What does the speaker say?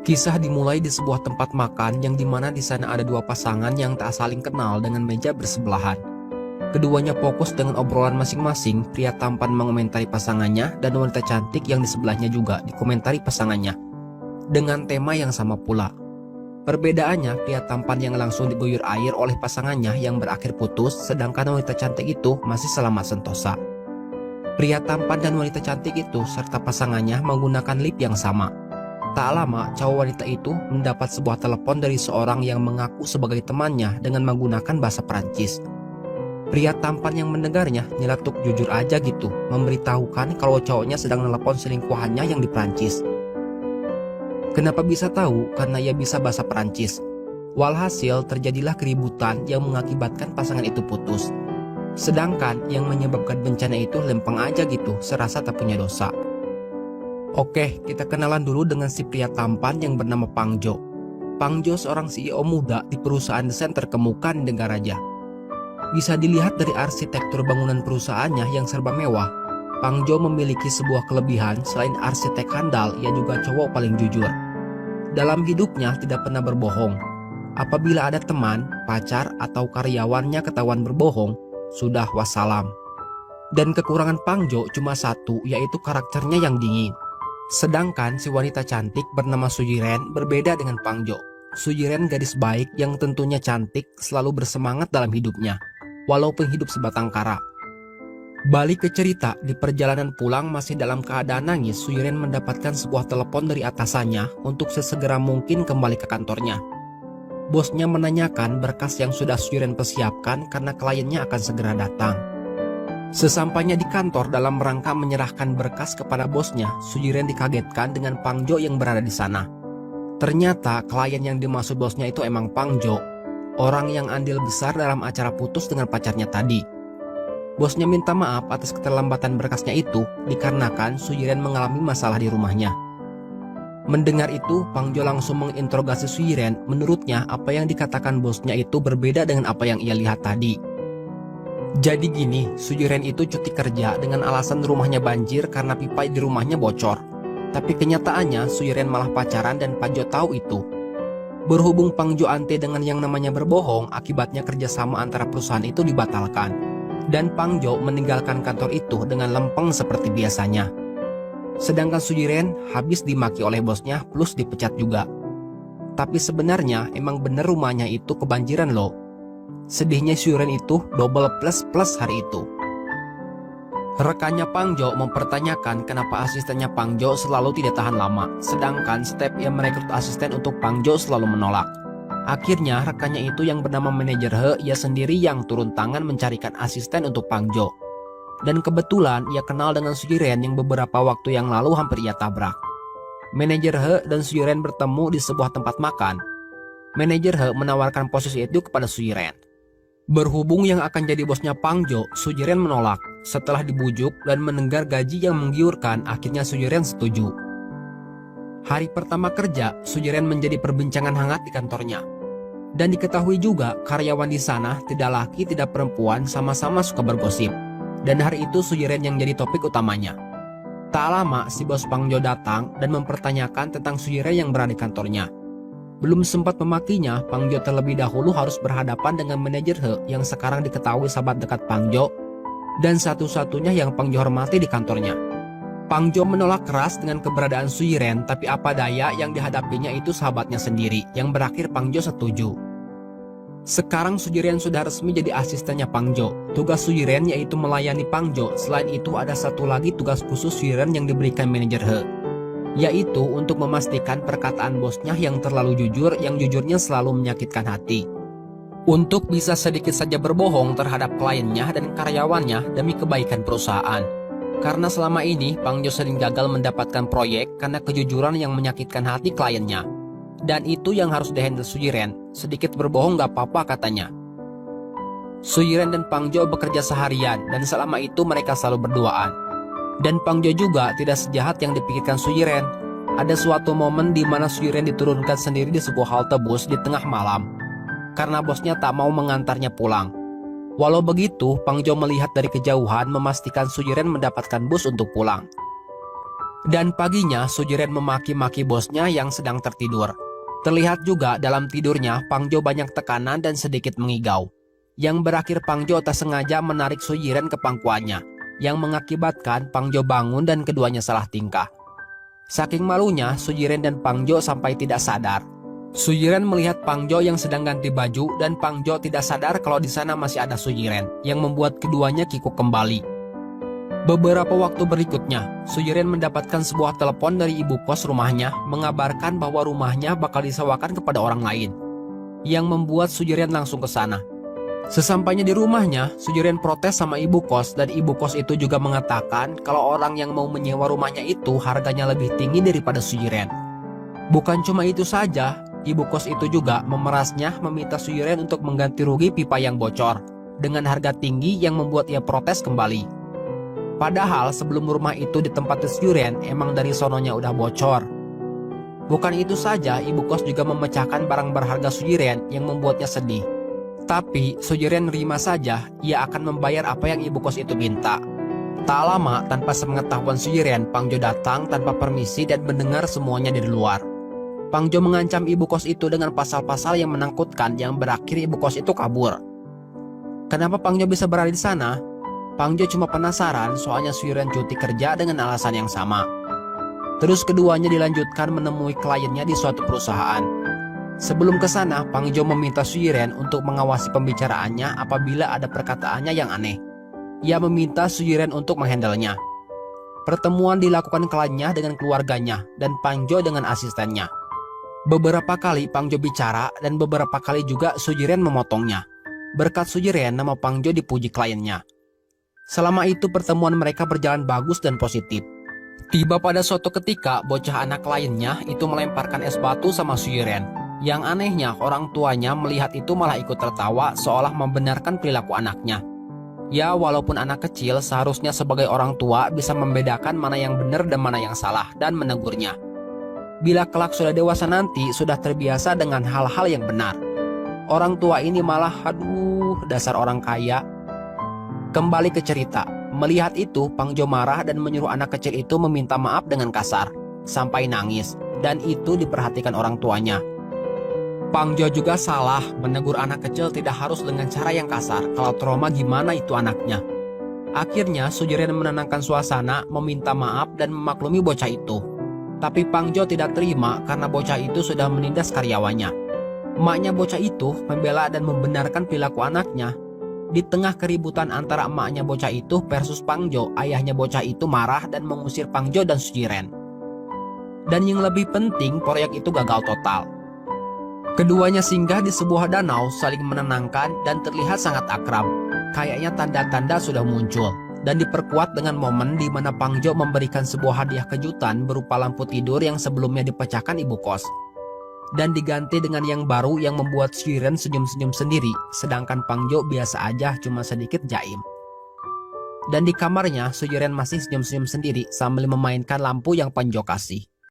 Kisah dimulai di sebuah tempat makan yang dimana di sana ada dua pasangan yang tak saling kenal dengan meja bersebelahan. Keduanya fokus dengan obrolan masing-masing, pria tampan mengomentari pasangannya dan wanita cantik yang di sebelahnya juga dikomentari pasangannya. Dengan tema yang sama pula. Perbedaannya, pria tampan yang langsung diguyur air oleh pasangannya yang berakhir putus, sedangkan wanita cantik itu masih selamat sentosa. Pria tampan dan wanita cantik itu serta pasangannya menggunakan lip yang sama. Tak lama, cowok wanita itu mendapat sebuah telepon dari seorang yang mengaku sebagai temannya dengan menggunakan bahasa Perancis. Pria tampan yang mendengarnya nyeletuk jujur aja gitu, memberitahukan kalau cowoknya sedang nelpon selingkuhannya yang di Perancis. Kenapa bisa tahu? Karena ia bisa bahasa Perancis. Walhasil terjadilah keributan yang mengakibatkan pasangan itu putus. Sedangkan yang menyebabkan bencana itu lempeng aja gitu, serasa tak punya dosa. Oke, kita kenalan dulu dengan si pria tampan yang bernama Pang Jo. Pang Jo seorang CEO muda di perusahaan desain terkemuka di negara Raja. Bisa dilihat dari arsitektur bangunan perusahaannya yang serba mewah. Pang Jo memiliki sebuah kelebihan selain arsitek handal, ia juga cowok paling jujur. Dalam hidupnya tidak pernah berbohong. Apabila ada teman, pacar, atau karyawannya ketahuan berbohong, sudah wassalam. Dan kekurangan Pang Jo cuma satu, yaitu karakternya yang dingin. Sedangkan si wanita cantik bernama Su Yiren berbeda dengan Pang Jo. Su Yiren gadis baik yang tentunya cantik, selalu bersemangat dalam hidupnya, walaupun hidup sebatang kara. Balik ke cerita, di perjalanan pulang masih dalam keadaan nangis, Su Yiren mendapatkan sebuah telepon dari atasannya untuk sesegera mungkin kembali ke kantornya. Bosnya menanyakan berkas yang sudah Su Yiren persiapkan karena kliennya akan segera datang. Sesampainya di kantor dalam rangka menyerahkan berkas kepada bosnya, Su Yiren dikagetkan dengan Pang Jo yang berada di sana. Ternyata klien yang dimaksud bosnya itu emang Pang Jo, orang yang andil besar dalam acara putus dengan pacarnya tadi. Bosnya minta maaf atas keterlambatan berkasnya itu dikarenakan Su Yiren mengalami masalah di rumahnya. Mendengar itu, Pang Jo langsung menginterogasi Su Yiren. Menurutnya apa yang dikatakan bosnya itu berbeda dengan apa yang ia lihat tadi. Jadi gini, Su Yiren itu cuti kerja dengan alasan rumahnya banjir karena pipa di rumahnya bocor. Tapi kenyataannya Su Yiren malah pacaran dan Pang Jo tahu itu. Berhubung Pang Jo ante dengan yang namanya berbohong, akibatnya kerjasama antara perusahaan itu dibatalkan. Dan Pang Jo meninggalkan kantor itu dengan lempeng seperti biasanya. Sedangkan Su Yiren habis dimaki oleh bosnya plus dipecat juga. Tapi sebenarnya emang bener rumahnya itu kebanjiran loh. Sedihnya Su Yiren itu double plus hari itu. Rekannya Pang Jo mempertanyakan kenapa asistennya Pang Jo selalu tidak tahan lama, sedangkan setiap ia merekrut asisten untuk Pang Jo selalu menolak. Akhirnya rekannya itu yang bernama manajer He, ia sendiri yang turun tangan mencarikan asisten untuk Pang Jo. Dan kebetulan ia kenal dengan Su Yiren yang beberapa waktu yang lalu hampir ia tabrak. Manajer He dan Su Yiren bertemu di sebuah tempat makan. Manajer He menawarkan posisi itu kepada Su Yiren. Berhubung yang akan jadi bosnya Pang Jo, Su Yiren menolak. Setelah dibujuk dan mendengar gaji yang menggiurkan, akhirnya Su Yiren setuju. Hari pertama kerja, Su Yiren menjadi perbincangan hangat di kantornya. Dan diketahui juga karyawan di sana tidak laki tidak perempuan sama-sama suka bergosip. Dan hari itu Su Yiren yang jadi topik utamanya. Tak lama si bos Pang Jo datang dan mempertanyakan tentang Su Yiren yang berada di kantornya. Belum sempat memakinya, Pang Jo terlebih dahulu harus berhadapan dengan manajer He yang sekarang diketahui sahabat dekat Pang Jo dan satu-satunya yang Pang Jo hormati di kantornya. Pang Jo menolak keras dengan keberadaan Su Yiren, tapi apa daya yang dihadapinya itu sahabatnya sendiri, yang berakhir Pang Jo setuju. Sekarang Su Yiren sudah resmi jadi asistennya Pang Jo. Tugas Su Yiren yaitu melayani Pang Jo. Selain itu ada satu lagi tugas khusus Su Yiren yang diberikan manajer He, yaitu untuk memastikan perkataan bosnya yang terlalu jujur, yang jujurnya selalu menyakitkan hati. Untuk bisa sedikit saja berbohong terhadap kliennya dan karyawannya demi kebaikan perusahaan. Karena selama ini Pang Jo sering gagal mendapatkan proyek karena kejujuran yang menyakitkan hati kliennya. Dan itu yang harus dihandle Su Yiren. Sedikit berbohong gak apa-apa katanya. Su Yiren dan Pang Jo bekerja seharian dan selama itu mereka selalu berduaan. Dan Pang Jo juga tidak sejahat yang dipikirkan Su Yiren. Ada suatu momen di mana Su Yiren diturunkan sendiri di sebuah halte bus di tengah malam karena bosnya tak mau mengantarnya pulang. Walau begitu, Pang Jo melihat dari kejauhan memastikan Su Yiren mendapatkan bus untuk pulang. Dan paginya Sujiren memaki-maki bosnya yang sedang tertidur. Terlihat juga dalam tidurnya Pangjo banyak tekanan dan sedikit mengigau. Yang berakhir Pangjo tak sengaja menarik Sujiren ke pangkuannya, yang mengakibatkan Pangjo bangun dan keduanya salah tingkah. Saking malunya, Sujiren dan Pangjo sampai tidak sadar. Sujiren melihat Pangjo yang sedang ganti baju dan Pangjo tidak sadar kalau di sana masih ada Sujiren, yang membuat keduanya kikuk kembali. Beberapa waktu berikutnya, Sujiren mendapatkan sebuah telepon dari ibu kos rumahnya mengabarkan bahwa rumahnya bakal disewakan kepada orang lain, yang membuat Sujiren langsung ke sana. Sesampainya di rumahnya, Sujiren protes sama ibu kos dan ibu kos itu juga mengatakan kalau orang yang mau menyewa rumahnya itu harganya lebih tinggi daripada Sujiren. Bukan cuma itu saja, ibu kos itu juga memerasnya meminta Sujiren untuk mengganti rugi pipa yang bocor dengan harga tinggi yang membuat ia protes kembali. Padahal sebelum rumah itu ditempati Sujiren emang dari sononya udah bocor. Bukan itu saja, ibu kos juga memecahkan barang berharga Sujiren yang membuatnya sedih. Tapi Sujiren nerima saja, ia akan membayar apa yang ibu kos itu minta. Tak lama, tanpa sepengetahuan Sujiren, Pangjo datang tanpa permisi dan mendengar semuanya dari luar. Pangjo mengancam ibu kos itu dengan pasal-pasal yang menakutkan yang berakhir ibu kos itu kabur. Kenapa Pangjo bisa berada di sana? Pangjo cuma penasaran soalnya Sujiren cuti kerja dengan alasan yang sama. Terus keduanya dilanjutkan menemui kliennya di suatu perusahaan. Sebelum ke sana, Pangjo meminta Sujiren untuk mengawasi pembicaraannya apabila ada perkataannya yang aneh. Ia meminta Sujiren untuk menghandlenya. Pertemuan dilakukan kliennya dengan keluarganya dan Pangjo dengan asistennya. Beberapa kali Pangjo bicara dan beberapa kali juga Sujiren memotongnya. Berkat Sujiren, nama Pangjo dipuji kliennya. Selama itu pertemuan mereka berjalan bagus dan positif. Tiba pada suatu ketika, bocah anak kliennya itu melemparkan es batu sama Sujiren. Yang anehnya, orang tuanya melihat itu malah ikut tertawa seolah membenarkan perilaku anaknya. Ya, walaupun anak kecil, seharusnya sebagai orang tua bisa membedakan mana yang benar dan mana yang salah dan menegurnya. Bila kelak sudah dewasa nanti, sudah terbiasa dengan hal-hal yang benar. Orang tua ini malah, aduh, dasar orang kaya. Kembali ke cerita, melihat itu, Pangjo marah dan menyuruh anak kecil itu meminta maaf dengan kasar, sampai nangis, dan itu diperhatikan orang tuanya. Pangjo juga salah, menegur anak kecil tidak harus dengan cara yang kasar, kalau trauma gimana itu anaknya. Akhirnya Sujiren menenangkan suasana, meminta maaf dan memaklumi bocah itu. Tapi Pangjo tidak terima karena bocah itu sudah menindas karyawannya. Emaknya bocah itu membela dan membenarkan perilaku anaknya. Di tengah keributan antara emaknya bocah itu versus Pangjo, ayahnya bocah itu marah dan mengusir Pangjo dan Sujiren. Dan yang lebih penting, proyek itu gagal total. Keduanya singgah di sebuah danau, saling menenangkan dan terlihat sangat akrab. Kayaknya tanda-tanda sudah muncul dan diperkuat dengan momen di mana Pangjo memberikan sebuah hadiah kejutan berupa lampu tidur yang sebelumnya dipecahkan ibu kos. Dan diganti dengan yang baru yang membuat Sujiren senyum-senyum sendiri, sedangkan Pangjo biasa aja cuma sedikit jaim. Dan di kamarnya, Sujiren masih senyum-senyum sendiri sambil memainkan lampu yang Pangjo kasih.